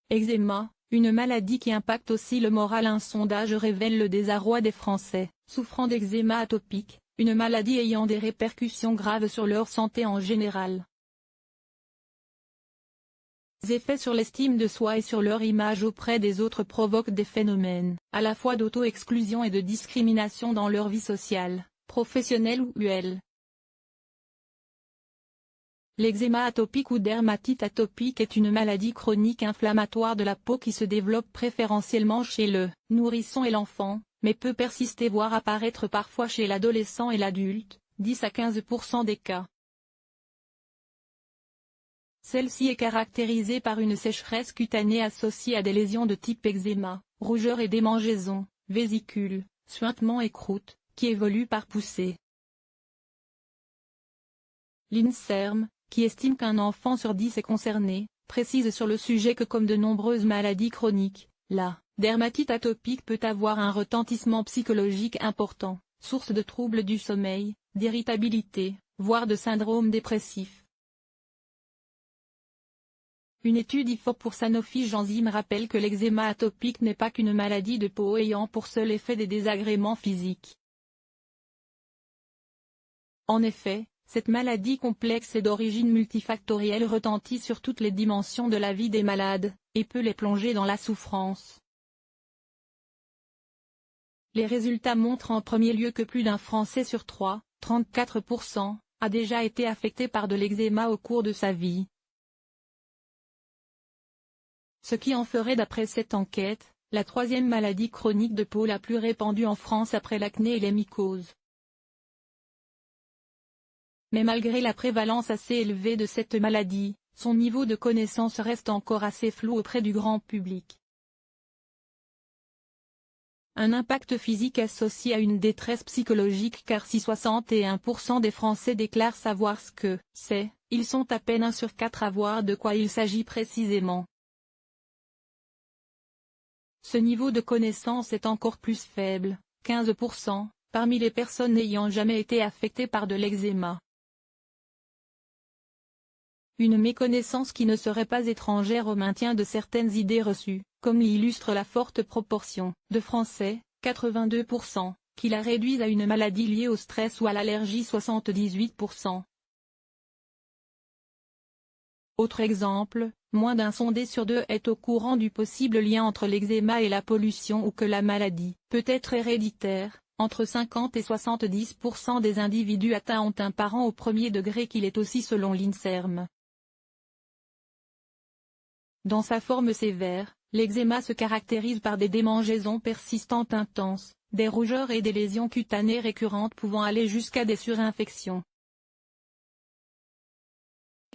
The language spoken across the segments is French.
Eczéma, une maladie qui impacte aussi le moral. Un sondage révèle le désarroi des Français souffrant d'eczéma atopique, une maladie ayant des répercussions graves sur leur santé en général. Les effets sur l'estime de soi et sur leur image auprès des autres provoquent des phénomènes à la fois d'auto-exclusion et de discrimination dans leur vie sociale, professionnelle ou UL. L'eczéma atopique ou dermatite atopique est une maladie chronique inflammatoire de la peau qui se développe préférentiellement chez le nourrisson et l'enfant, mais peut persister voire apparaître parfois chez l'adolescent et l'adulte, 10 à 15% des cas. Celle-ci est caractérisée par une sécheresse cutanée associée à des lésions de type eczéma, rougeur et démangeaisons, vésicules, suintements et croûtes, qui évoluent par poussée. L'INSERM, qui estime qu'un enfant sur 10 est concerné, précise sur le sujet que comme de nombreuses maladies chroniques, la dermatite atopique peut avoir un retentissement psychologique important, source de troubles du sommeil, d'irritabilité, voire de syndrome dépressif. Une étude IFOP pour Sanofi Genzyme rappelle que l'eczéma atopique n'est pas qu'une maladie de peau ayant pour seul effet des désagréments physiques. En effet, cette maladie complexe et d'origine multifactorielle retentit sur toutes les dimensions de la vie des malades, et peut les plonger dans la souffrance. Les résultats montrent en premier lieu que plus d'un Français sur 3, 34%, a déjà été affecté par de l'eczéma au cours de sa vie. Ce qui en ferait d'après cette enquête, la troisième maladie chronique de peau la plus répandue en France après l'acné et les mycoses. Mais malgré la prévalence assez élevée de cette maladie, son niveau de connaissance reste encore assez flou auprès du grand public. Un impact physique associé à une détresse psychologique car si 61% des Français déclarent savoir ce que c'est, ils sont à peine 1 sur 4 à voir de quoi il s'agit précisément. Ce niveau de connaissance est encore plus faible, 15%, parmi les personnes n'ayant jamais été affectées par de l'eczéma. Une méconnaissance qui ne serait pas étrangère au maintien de certaines idées reçues, comme l'illustre la forte proportion de Français, 82%, qui la réduisent à une maladie liée au stress ou à l'allergie 78%. Autre exemple, moins d'un sondé sur 2 est au courant du possible lien entre l'eczéma et la pollution ou que la maladie peut être héréditaire. Entre 50 et 70% des individus atteints ont un parent au premier degré qui l'est aussi selon l'INSERM. Dans sa forme sévère, l'eczéma se caractérise par des démangeaisons persistantes intenses, des rougeurs et des lésions cutanées récurrentes pouvant aller jusqu'à des surinfections.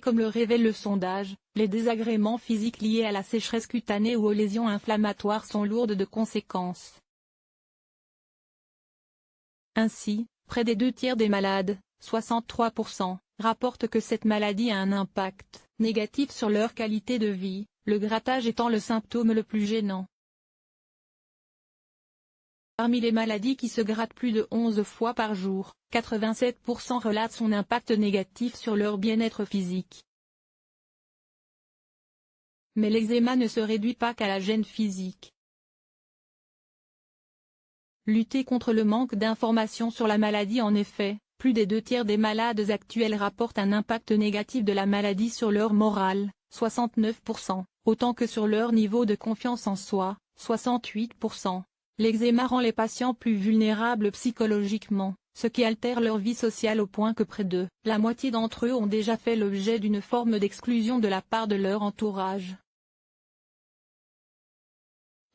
Comme le révèle le sondage, les désagréments physiques liés à la sécheresse cutanée ou aux lésions inflammatoires sont lourdes de conséquences. Ainsi, près des 2 tiers des malades, 63%, rapportent que cette maladie a un impact négatif sur leur qualité de vie, le grattage étant le symptôme le plus gênant. Parmi les maladies qui se grattent plus de 11 fois par jour, 87% relatent son impact négatif sur leur bien-être physique. Mais l'eczéma ne se réduit pas qu'à la gêne physique. Lutter contre le manque d'informations sur la maladie. En effet, plus des 2 tiers des malades actuels rapportent un impact négatif de la maladie sur leur morale, 69%, autant que sur leur niveau de confiance en soi, 68%. L'eczéma rend les patients plus vulnérables psychologiquement, ce qui altère leur vie sociale au point que près de la moitié d'entre eux ont déjà fait l'objet d'une forme d'exclusion de la part de leur entourage.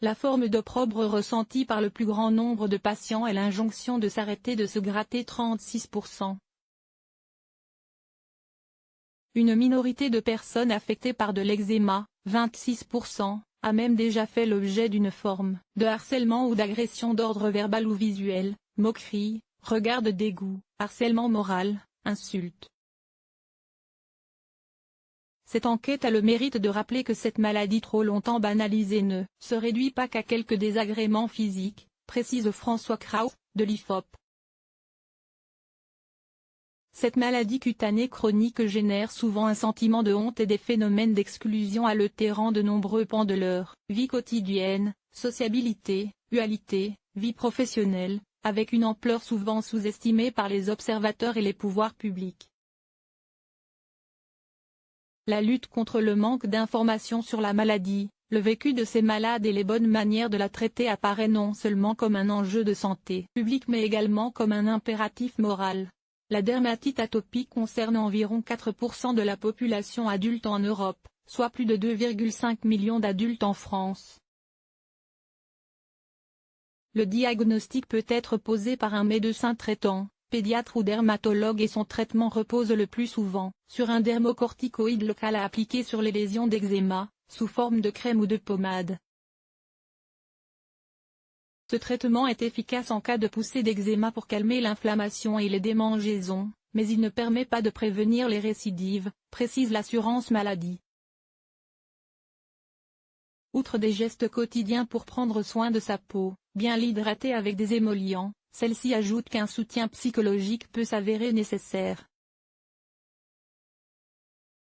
La forme d'opprobre ressentie par le plus grand nombre de patients est l'injonction de s'arrêter de se gratter 36%. Une minorité de personnes affectées par de l'eczéma, 26%, a même déjà fait l'objet d'une forme de harcèlement ou d'agression d'ordre verbal ou visuel, moquerie, regard de dégoût, harcèlement moral, insulte. Cette enquête a le mérite de rappeler que cette maladie trop longtemps banalisée ne se réduit pas qu'à quelques désagréments physiques, précise François Kraus, de l'IFOP. Cette maladie cutanée chronique génère souvent un sentiment de honte et des phénomènes d'exclusion altérant de nombreux pans de leur vie quotidienne, sociabilité, dualité, vie professionnelle, avec une ampleur souvent sous-estimée par les observateurs et les pouvoirs publics. La lutte contre le manque d'informations sur la maladie, le vécu de ces malades et les bonnes manières de la traiter apparaît non seulement comme un enjeu de santé publique mais également comme un impératif moral. La dermatite atopique concerne environ 4% de la population adulte en Europe, soit plus de 2,5 millions d'adultes en France. Le diagnostic peut être posé par un médecin traitant, pédiatre ou dermatologue et son traitement repose le plus souvent sur un dermocorticoïde local à appliquer sur les lésions d'eczéma, sous forme de crème ou de pommade. Ce traitement est efficace en cas de poussée d'eczéma pour calmer l'inflammation et les démangeaisons, mais il ne permet pas de prévenir les récidives, précise l'assurance maladie. Outre des gestes quotidiens pour prendre soin de sa peau, bien l'hydrater avec des émollients, celle-ci ajoute qu'un soutien psychologique peut s'avérer nécessaire.